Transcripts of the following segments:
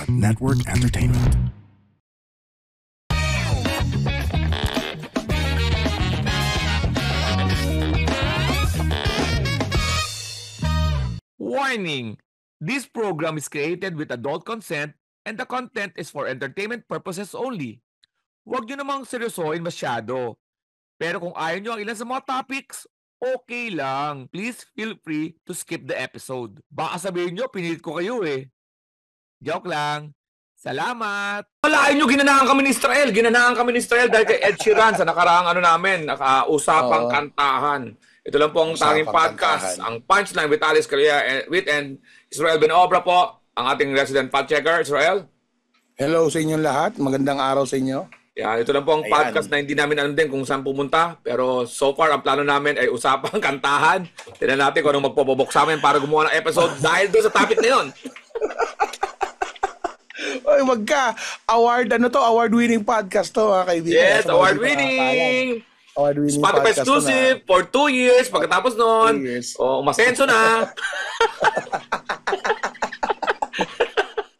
Network Entertainment. Warning! This program is created with adult consent and the content is for entertainment purposes only. Huwag nyo namang seryosohin masyado. Pero kung ayaw nyo ang ilan sa mga topics, okay lang. Please feel free to skip the episode. Baka sabihin nyo, pinilit ko kayo eh. Joke lang. Salamat! Malain nyo, ginanahan kami ni Israel. Ginanahan kami ni Israel dahil kay Ed Sheeran sa nakaraang usapang kantahan. Ito lang po ang tanging podcast. Ang Punchline with Alice Calleja and Israel Benobra po, ang ating resident fact checker. Israel? Hello sa inyong lahat. Magandang araw sa inyo. Yan, ito lang po ang podcast na hindi namin alam din kung saan pumunta. Pero so far, ang plano namin ay usapang kantahan. Tignan natin kung anong magpapabok sa amin para gumawa ng episode dahil doon sa topic na yun. Oy, award-winning podcast to, ha, kaibigan. Yes, award-winning. Spotify exclusive for 2 years. Pagkatapos nun, umasenso na.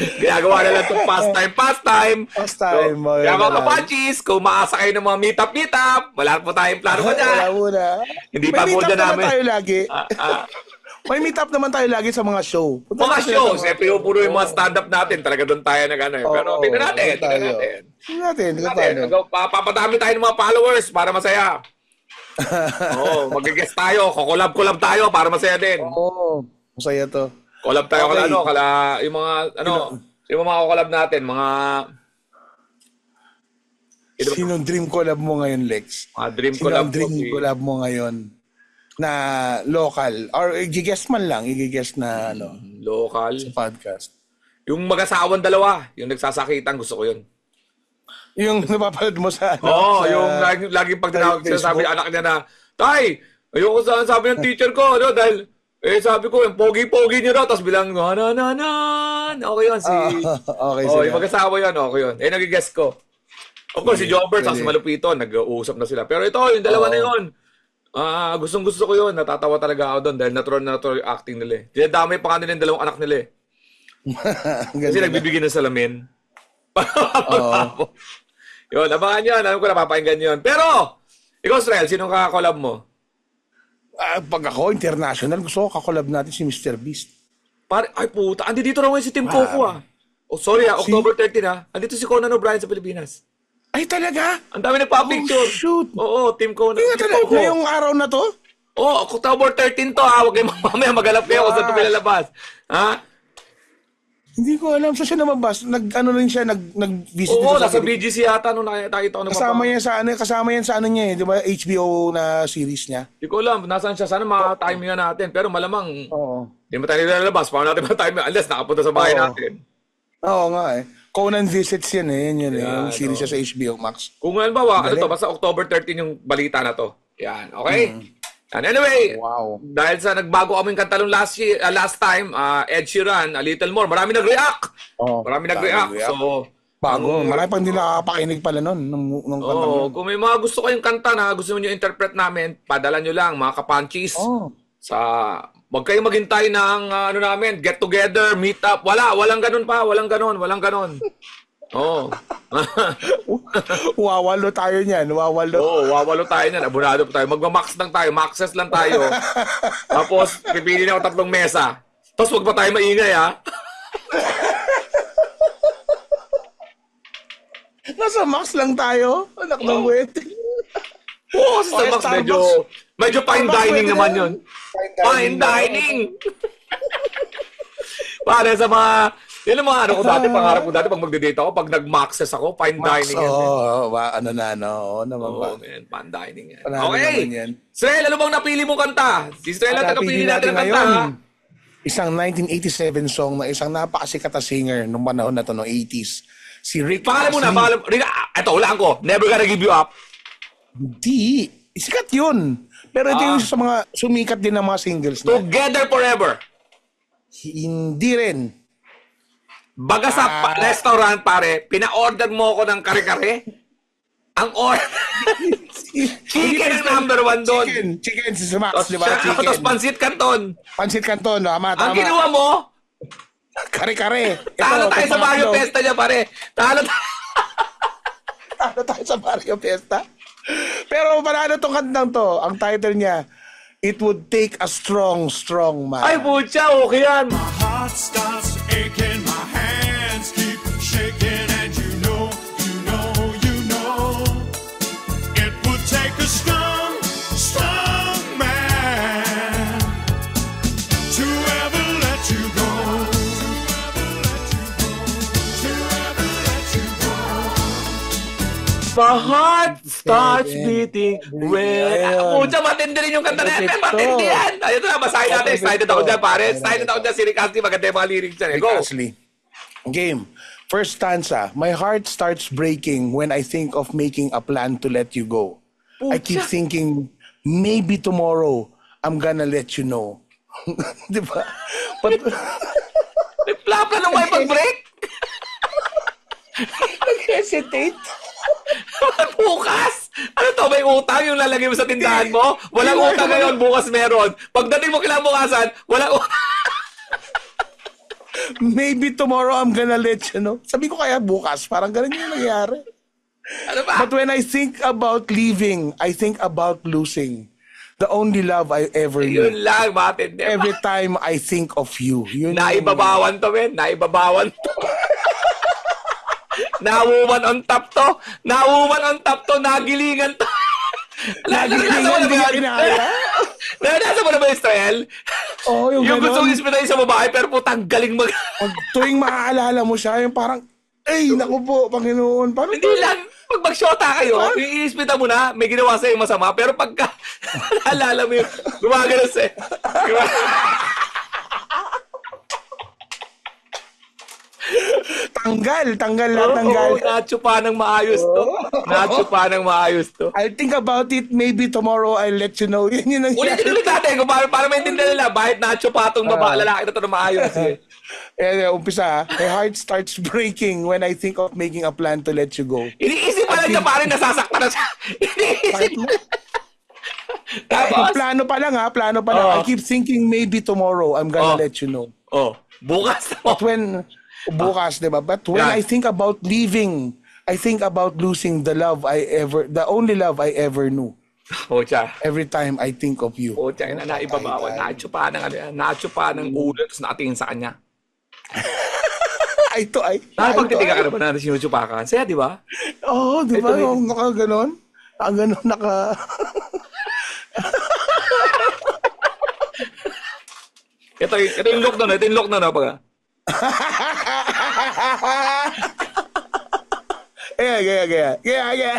Ginagawa na lang itong pastime. Kaya mga kapanchis, kung maasa kayo ng mga meet-up, wala po tayong plano pa dyan. Wala muna. Hindi pa po dyan namin. Tayo lagi. May meet-up naman tayo lagi sa mga show. Mga show, siyempre puro yung mga stand-up natin. Talaga doon tayo nag-ano. Pero tingnan natin. Papadami tayo ng mga followers para masaya. Mag-guest tayo. Kukulab tayo para masaya din. Masaya to. Collab tayo yung mga collab natin, mga... Sinong dream collab mo ngayon, Lex? Dream collab mo ngayon na local or i-guess man lang, na local sa podcast. Yung mag-asawang dalawa, yung nagsasakitan, gusto ko yun. Yung napapanood mo sa yung laging pag tinawag sinasabi anak niya na, Tay, ayoko sabi ng teacher ko, dahil sabi ko, yung pogi-pogi niyo daw, tapos bilang, okay yun, yung mag-asawa yun, okay yun. Nag-guess ko. Of course, si Jobert, si Malupito, nag-uusap na sila. Pero ito, yung dalawa na yun. Gustong-gusto ko yun. Natatawa talaga ako doon dahil natural yung acting nila. Dinadamay pa kanila yung dalawang anak nila. Kasi nagbibigay ng salamin. Yun, abangan yun. Alam ko napapakinggan yun. Pero, ikaw, Israel, sinong kakakolab mo? Pag ako, international, gusto ko kakolab natin si Mr. Beast. Ay puta, andi dito raw ngayon si Tim Coco sorry October 13 andito si Conan O'Brien sa Pilipinas. Ay talaga? Ang dami nagpa-picture. Shoot. Oo, Tim Conan. Ngayong araw na to? October 13 to Huwag kayo mamaya magalap kayo kung saan ito pilalabas. Hindi ko alam. So siya namabas. Nag-visit dito sa BGC yata nung nakita ko. Kasama yan sa ano niya di ba? HBO na series niya. Hindi ko alam. Nasaan siya? Sana ma-timing natin. Pero malamang, hindi mo tayo nilalabas. Paano natin ma-timing? Unless nakapunta sa bahay natin. Oo nga Conan Visits yan Yun yung series siya sa HBO Max. Kung halimbawa, basta October 13 yung balita na to. Yan, okay? And anyway, dahil sa nagbago kaming kanta nung last time, Ed Sheeran, A Little More, marami nag-react. So, bago. Marami pang hindi nakakapakinig pala nun. Kung may mga gusto kayong kanta na gusto nyo interpret namin, padala nyo lang, mga kapanchis. Huwag kayong maghintay ng namin, get together, meet up. Walang ganun pa. Walang ganun. Wawalo tayo niyan. Wawalo tayo niyan. Abunado pa tayo. Magmamax lang tayo. Maxes lang tayo. Tapos, pipili na ako 3 mesa. Tapos, huwag pa tayo maingay, Nasa Max lang tayo. Anak ng wedding. Kasi sa Max, medyo fine dining naman yun. Fine dining! Para sa mga... Yun ang mga pangarap ko dati pag magde-date ako, pag nag-maxes ako, fine dining yan. Fine dining yan. Okay! Israel, ano bang napili mong kanta? Si Israel ang napili natin ng kanta, Isang 1987 song na isang napakasikat na singer nung panahon na to, noong 80s. Si Rick Astley. Pangalan mo na. Ito, ulaan ko. Never Gonna Give You Up. Hindi. Sikat yun. Pero ito yung sa mga sumikat din ng mga singles na. Together Forever. Hindi rin. Baga sa restaurant, pare, pina-order mo ako ng kare-kare. Ang order. Chicken ang number 1 doon. Chicken si Max, di ba? Tapos Pansit Canton. Pansit Canton, tama. Ang ginawa mo, Kare-kare. Talo tayo sa Mario Festa niya, pare. Talo Talo tayo sa Mario Fiesta. Pero panalo tong kantang to. Ang title niya, It Would Take a Strong, Strong Man. Ay, putya, okay yan. Heart starts aching, my hands keep shaking, and you know, it would take a strong, strong man to ever let you go. To ever let you go. My heart starts beating when... Ayun. Putya, matindi rin yung kanta na yan. Perfecto. Matindi yan. Ayun na, basahin natin. Excited ako dyan, pare. Perfecto. Excited ako dyan. Si Rick Astley, maganda yung mga lyrics dyan. Rick Go. Astley. Game. First stanza. My heart starts breaking when I think of making a plan to let you go. I keep thinking, maybe tomorrow, I'm gonna let you know. Di ba? But, May plapla nung may pag-break. hesitate. Bukas! Ano to? May utang yung lalagay mo sa tindahan mo? Walang utang ngayon, bukas meron. Pagdating mo kinabukasan, walang utang. Maybe tomorrow, I'm gonna let you know. Sabi ko kaya bukas, parang ganun yung nangyari. Ano ba? But when I think about leaving, I think about losing. The only love I ever knew. Yun lang, matindi. Every time I think of you. Yun yung- Naibabawan to, men. Naibabawan to. Na-woman on top to. Na-woman on top to. Nagilingan to. Nagilingan, Nasa mo na hindi ba niya yun? kinaya. Nasa mo na ba yung Israel? Oo, yung Yung gusto ganon. kong ispitahin sa babae, pero putang galing mag... Pag tuwing maaalala mo siya, yung parang, ay, naku po, Panginoon. Parang, Hindi lang. Pag mag-shota kayo, yung iispita mo na, may ginawa sa'yo masama, pero pagka naalala mo yung gumagano sa'yo. tanggal lahat ng galit. Natsupa ng maayos to. Natsupa ng maayos to. I'll think about it, maybe tomorrow I'll let you know. Yun yung Ulitin nangyari. ulit natin kung para maintindihan nila bakit natsupa tong lalaki na to na maayos. Sige. Umpisa, my heart starts breaking when I think of making a plan to let you go. Iniisip pa lang niya pare nasasaktan na siya. Iniisip. Tapos, Plano pa lang. I keep thinking maybe tomorrow I'm gonna let you know. bukas mo. But when, bukas, diba? But when Yeah. I think about leaving, I think about losing the only love I ever knew. Pucha. Every time I think of you. Pucha, naibabawan. Natsupa ng natsupa ng ulo tapos nakatingin sa kanya. Ay, ito ay. Nakapagtitiga ka na ba na sinusupa ka? Saya, di ba? Oo, di ba? Ito, Yung nakaganon. Ang ganon, naka... Ito yung look na. Ito yung look na. Pag... Gaya.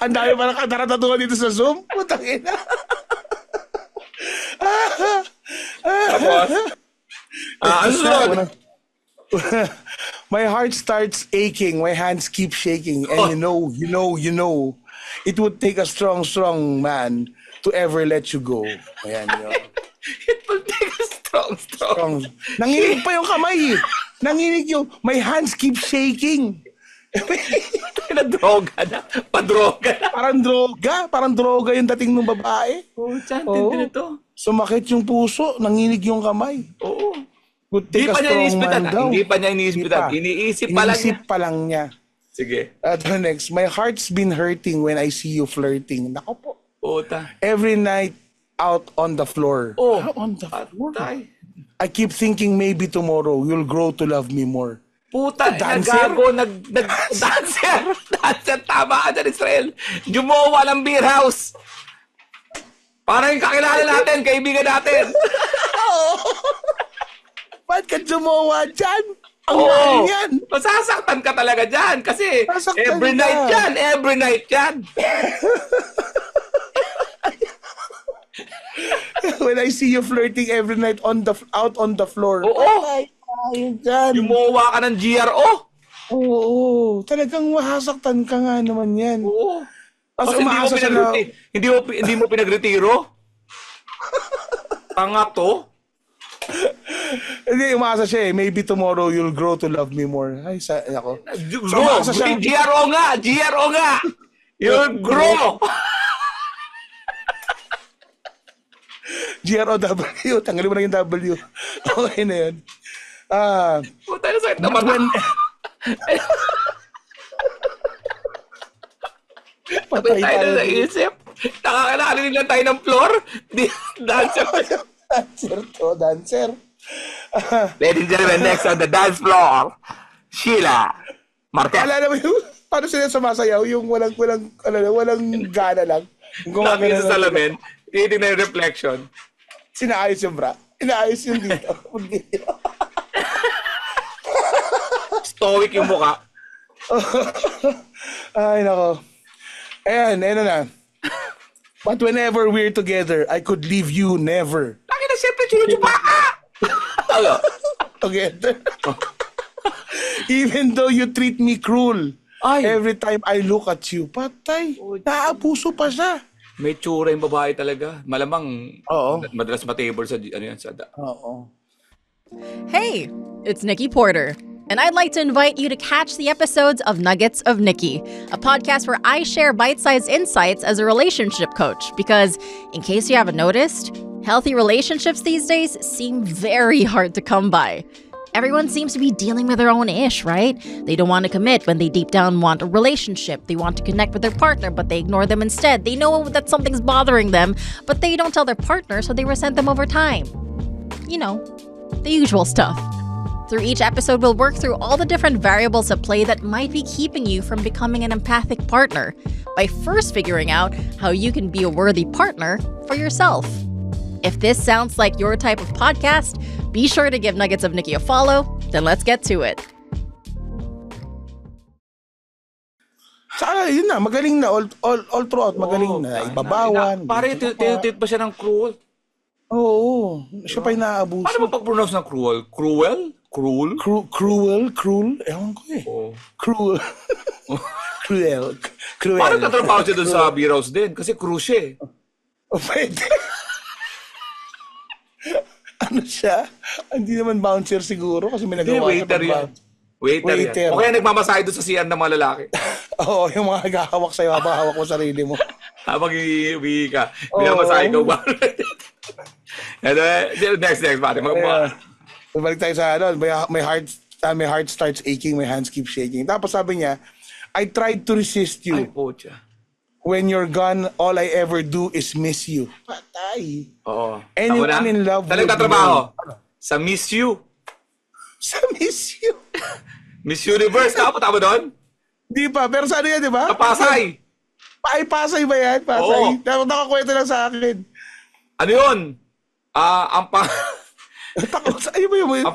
Ang dami pa nakataratuhan dito sa Zoom. Putang ina. Tapos, ano sunod? My heart starts aching. My hands keep shaking. And you know, it would take a strong, strong man to ever let you go. Ayan yun. It will take a strong. Strong. Nanginig pa yung kamay eh. Nanginig yung, my hands keep shaking. Droga na. Padroga na. Parang droga yung dating ng babae. Pucha, Oo. tindi nito. Sumakit yung puso, nanginig yung kamay. Oo. Would Hindi take a pa niya strong iniispitan. man daw. Hindi pa niya iniispitan. Hindi pa. Iniisip pa lang niya. Iniisip pa lang niya. Sige. At next, my heart's been hurting when I see you flirting. Nako po. Puta. Every night out on the floor. Oh. On the floor. Patay. I keep thinking maybe tomorrow you'll grow to love me more. Puta, Dancer? nagago, dancer. Dancer, tama ka dyan, Israel. Jumowa ng beer house. Parang yung kakilala natin, kaibigan natin. Ba't ka jumawa dyan? Ang Oo. galing yan. Masasaktan ka talaga dyan. Kasi Masaktan every ka. night yan. When I see you flirting every night out on the floor. Oo. Ay, dyan. Jumowa ka ng GRO. Oo. Talagang mahasaktan ka nga naman yan. Oo. Tapos Kasi umaasa siya na, hindi mo pinagretiro? Tanga to? hindi, umaasa siya eh. Maybe tomorrow you'll grow to love me more. Ay, ako. Grow! umaasa siya. GRO nga! You'll grow! GROW. Tanggalin mo na yung W. Okay na yun. Puta na sakit na mata. Patay Tayo tayo. na naisip. Nakakalanin lang tayo ng floor. Dancer. Dancer. Ladies and gentlemen, next on the dance floor, Sheila Marquez. Alala mo yung, paano sila sumasayaw? Yung walang gana lang. Lagi sa salamin, titignan yung reflection. Sinaayos yung bra. Inaayos yung dito. Stoic yung mukha. Ay, nako. Ayan na. But whenever we're together, I could leave you never. Lagi na siyempre chunuchupa ka! Together. Even though you treat me cruel. Ay. Every time I look at you, patay. Naabuso pa siya. May tsura yung babae talaga. Malamang Oo. madalas matable sa Oo. Hey, it's Nikki Porter, and I'd like to invite you to catch the episodes of Nuggets of Nikki, a podcast where I share bite-sized insights as a relationship coach. Because, in case you haven't noticed, healthy relationships these days seem very hard to come by. Everyone seems to be dealing with their own ish, right? They don't want to commit when they deep down want a relationship. They want to connect with their partner, but they ignore them instead. They know that something's bothering them, but they don't tell their partner, so they resent them over time. You know, the usual stuff. Through each episode, we'll work through all the different variables at play that might be keeping you from becoming an empathic partner by first figuring out how you can be a worthy partner for yourself. If this sounds like your type of podcast, be sure to give Nuggets of Nikki a follow. Then let's get to it. Saka yun na, magaling na all throughout, magaling na. Ibabawan. Pare, tinutit pa siya ng cruel. Oo. Siya pa yung naaabuso. Paano mo pag-pronounce ng cruel? Cruel? Cruel? Cruel? Ewan ko eh. Oh. Cruel. Cruel. Paano tatrabaho siya doon sa B-Rose din? Kasi cruise siya eh. O pwede. Ano siya? Hindi naman bouncer siguro kasi may Hindi, nagawa waiter yan. Waiter yan. O kaya nagmamasahe doon sa CR ng mga lalaki. Oo, yung mga naghahawak sa'yo habang hawak mo sarili mo. Habang iiwi ka. Minamasahe ka ba? Next, pare. Balik tayo sa ano, my heart starts aching, my hands keep shaking. Tapos sabi niya, I tried to resist you. Ay, pocha. When you're gone, all I ever do is miss you. Patay. Oo. Anyone in love would tatrabaho? Sa Miss You. Sa Miss You. Miss Universe. Tama doon? Di pa, pero sa ano yan, di ba? Sa Pasay. Ay, Pasay ba yan? Pasay. Oo. Nakakwento lang sa akin. Ano yun? Ang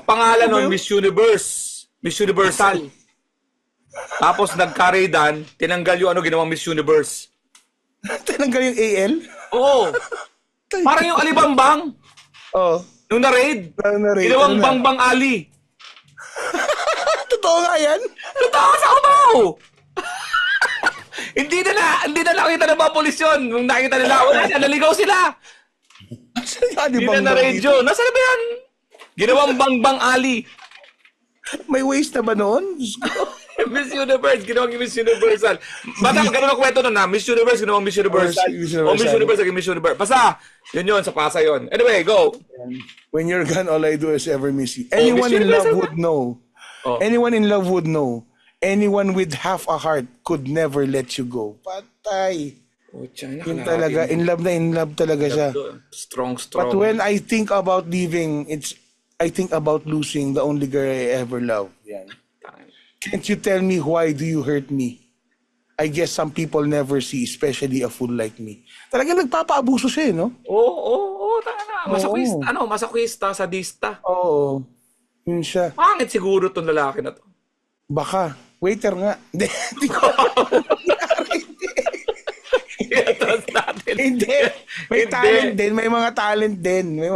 pangalan nun, Miss Universe. Miss Universal. Tapos nagka-raidan, tinanggal yung ginawang Miss Universe. Tinanggal yung AL? Oo. Parang yung Alibambang. Oo. Nung na-raid. Na-raid. Ginawang Bangbang Ali. Totoo nga yan? Totoo sa Cubao! Hindi na nakita ng mga polis yun. Nung nakita nila, naligaw sila. Hindi na na-raid yun. Nasaan ba yan? Ginawang Bangbang Ali. May waste na ba noon? Miss Universe, ginawang Miss Universal. Basta ganun ang kwento nun na Miss Universe, ginawang Miss Universal. O Miss Universe, naging Miss Universe. Basta, yun, sa Pasa yun. Anyway, go. When you're gone, all I do is ever miss you. Anyone in love would know. Anyone in love would know. Anyone with half a heart could never let you go. Patay. Yun talaga, in love talaga siya. Strong. But when I think about leaving, I think about losing the only girl I ever loved. Yan. Can't you tell me why do you hurt me? I guess some people never see, especially a fool like me. Talagang nagpapaabuso siya, no? Oo, talaga. Masochista, sadista. Oo. Yun siya. Pangit siguro itong lalaki na to. Baka. Waiter nga. Hindi ko. Hindi. May talent din. May mga talent din.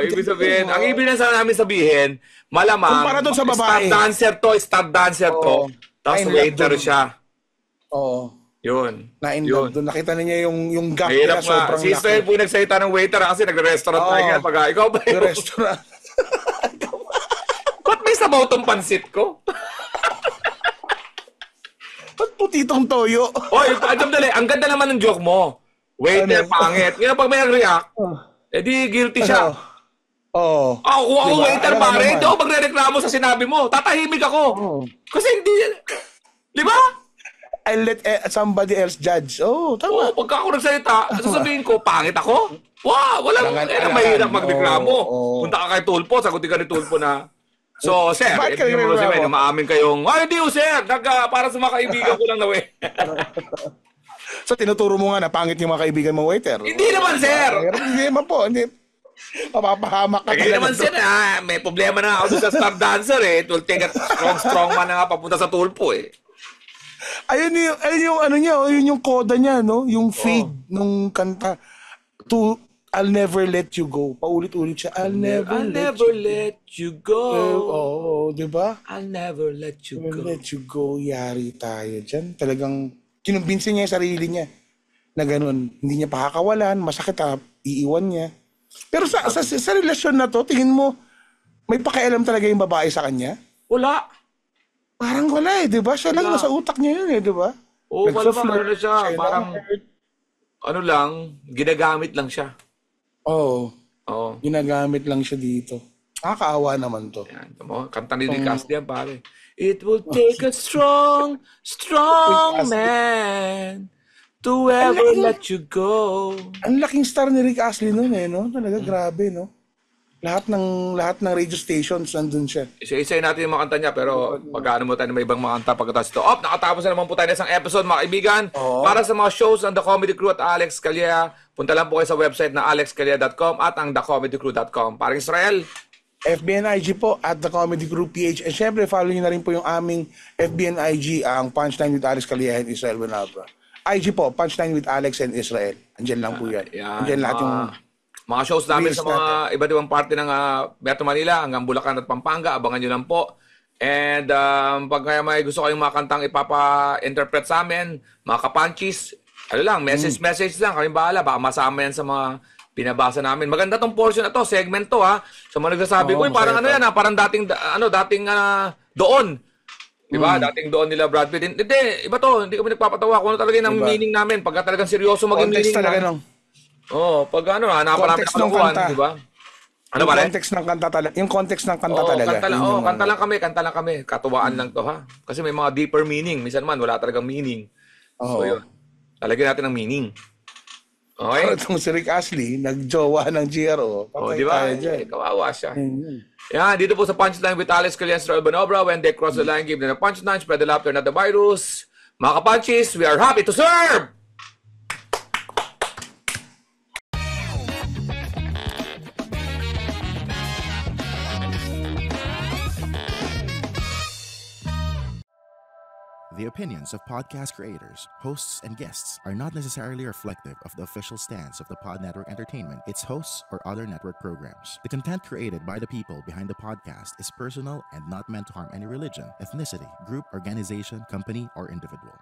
Ibig sabihin, ang ibig na sana namin sabihin, malamang, kumpara doon sa babae. Star dancer to, tapos waiter siya. Oo. Yun. Na-inlove doon. Nakita niya yung gap nila niya sobrang laki. Si Israel po nagsalita ng waiter kasi nagre-restaurant tayo nga. Ikaw ba yun? Restaurant. Ba't may sabaw tong pansit ko? Ba't puti tong toyo? Dali. Ang ganda naman ng joke mo. Waiter, pangit. Ngayon pag may nag-react, Eh di guilty siya. Oo. Kung ako Diba? waiter Alam pare, naman. hindi ako magre-reklamo sa sinabi mo. Tatahimik ako. Oo. Kasi hindi, di ba? I'll let somebody else judge. Tama. Pagka ako nagsalita, sasabihin ko, pangit ako? Walang, Alangan. mahirap magreklamo. Oo. Punta ka kay Tulpo, sagutin ka ni Tulpo na, so, sir, Bakit if ka you mo nagreklamo? maamin kayong, hindi sir, para sa mga kaibigan ko lang na So, tinuturo mo nga na pangit yung mga kaibigan mong waiter. Hindi naman, sir. Hindi naman po. Hindi. Mapapahamak ka Hindi talaga. naman, sir, may problema na ako sa star dancer eh. It will take a strong man na nga papunta sa Tulpo eh. Ayun yung ano niya, ayun yung koda niya, no? Yung fade nung kanta. I'll never let you go. Paulit-ulit siya. I'll never let you go. di ba? I'll never let you I'll go. let you go. Yari tayo dyan. Talagang kinumbinsin niya yung sarili niya na ganun. Hindi niya pakakawalan, masakit iiwan niya. Pero sa relasyon na to, tingin mo, may pakialam talaga yung babae sa kanya? Wala. Parang wala di ba? Siya lang Wala. nasa utak niya yun di ba? Oo, Nagso-flirt, na siya. siya Parang, lang. lang, ginagamit lang siya. Oo. Oo. Ginagamit lang siya dito. Nakakaawa naman to. Yan, kanta ni Rick Astley yan, pare. It will take a strong man to ever let you go. Ang laking star ni Rick Astley noon no? Talaga grabe, no? Lahat ng radio stations nandun siya. Isa-isayin natin yung mga kanta niya, pero pagkaano mo tayo ng may ibang mga kanta pagkatapos ito. Nakatapos na naman po tayo ng isang episode, mga kaibigan. Para sa mga shows ng The Comedy Crew at Alex Calleja, punta lang po kayo sa website na alexcalleja.com at ang thecomedycrew.com. Parang Israel. FBNIG po at The Comedy Crew PH. And syempre, follow nyo na rin po yung aming FBNIG, ang Punchline with Alex Calleja and Israel Benabra. IG po, Punchline with Alex and Israel. Andyan lang po yan. Andyan lahat yung mga shows namin reels sa mga iba't ibang parte ng Metro Manila hanggang Bulacan at Pampanga. Abangan nyo lang po. And pag kaya may gusto kayong mga kantang ipapa-interpret sa amin, mga kapanchis, message lang. Kami bahala. Baka masama yan sa mga pinabasa namin. Maganda tong portion na to, segment to ha. Sa mga nagsasabi ko, parang yan parang dating doon. Diba? Dating doon nila Brad Pitt. Hindi, iba to. Hindi kami nagpapatawa. Kung ano talaga yung meaning namin. Pagka talagang seryoso maging context meaning talaga na. nung Pag hanapan namin context ng kanta. di ba? Yung context ng kanta talaga. Yung context ng kanta talaga. Kanta lang kami. Katuwaan lang to ha. Kasi may mga deeper meaning. Minsan man, wala talagang meaning. So yun. Talagyan natin ng meaning. Okay? Pero itong si Rick Astley, nagjowa ng GRO. Di ba? Kawawa siya. Yan, dito po sa Punchline with Alex Calleja and Israel Benabra. When they cross the line, give them a punchline, spread the laughter, not the virus. Mga kapanchis, we are happy to serve! The opinions of podcast creators, hosts, and guests are not necessarily reflective of the official stance of the Pod Network Entertainment, its hosts, or other network programs. The content created by the people behind the podcast is personal and not meant to harm any religion, ethnicity, group, organization, company, or individual.